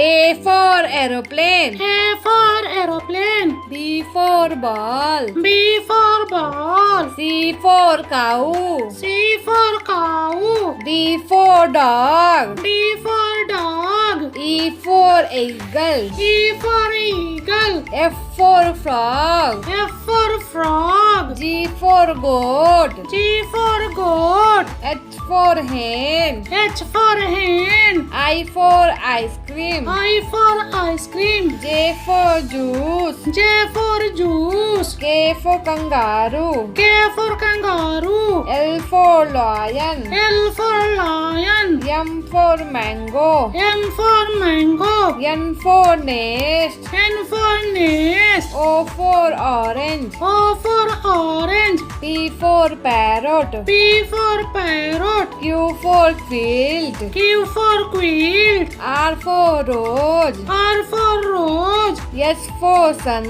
A for aeroplane. A for aeroplane. B for ball. B for ball. C for cow. C for cow. D for dog. D for dog. E for eagle. E for eagle. F for frog. F for frog. G for goat. G for goat. H for hen. H for hen. I for ice cream. I for ice cream. J for juice. J for juice. K for kangaroo. K for kangaroo. L for lion. L for lion. M for mango. M for mango. N for nest. N for nest. O for orange. O for orange. P for parrot. P for parrot. Q for quilt. Q for quilt. R for rose. R for rose. S for sun.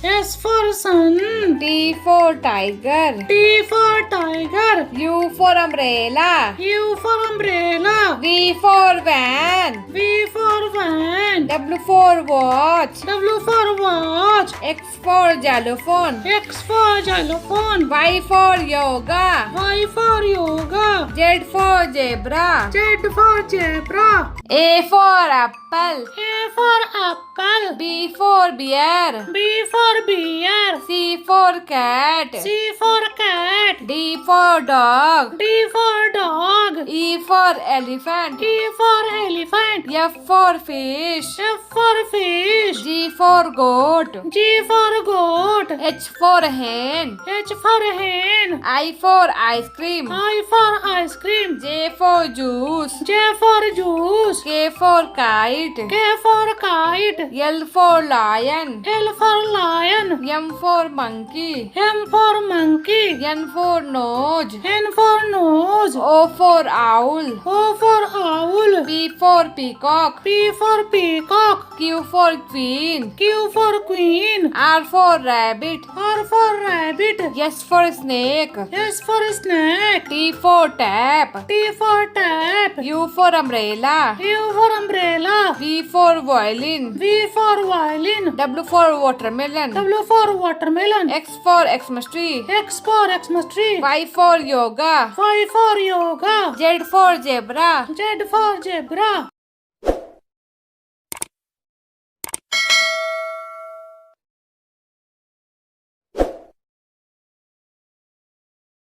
S for sun. T for tiger. T for tiger. U for umbrella. U for umbrella. V for van. V for van. W for watch. W for watch. X for xylophone. X for xylophone. Y for yoga. Y for yoga. Z for zebra. Z for zebra. A for apple. A for apple. B for bear. B for bear. C for cat. C for cat. D for dog. D for dog. E for elephant. E for elephant. F for fish. F for fish. G for goat. G for goat. H for hen. H for hen. I for ice cream. I for ice cream. J for juice. J for juice. K for kite. K for kite. L for lion. L for lion. M for monkey. M for monkey. N for nose. N for nose. O for owl. O for owl. P for peacock. P for peacock. Q for queen. Q for queen. R for rabbit. R for rabbit. S for snake. S for snake. T for tap. T for tap. U for umbrella. U for umbrella. V for violin. V for violin. W for watermelon. W for watermelon. X for Xmas tree. X for Xmas tree. Y for yoga. Y for yoga. Z for zebra. Z for zebra.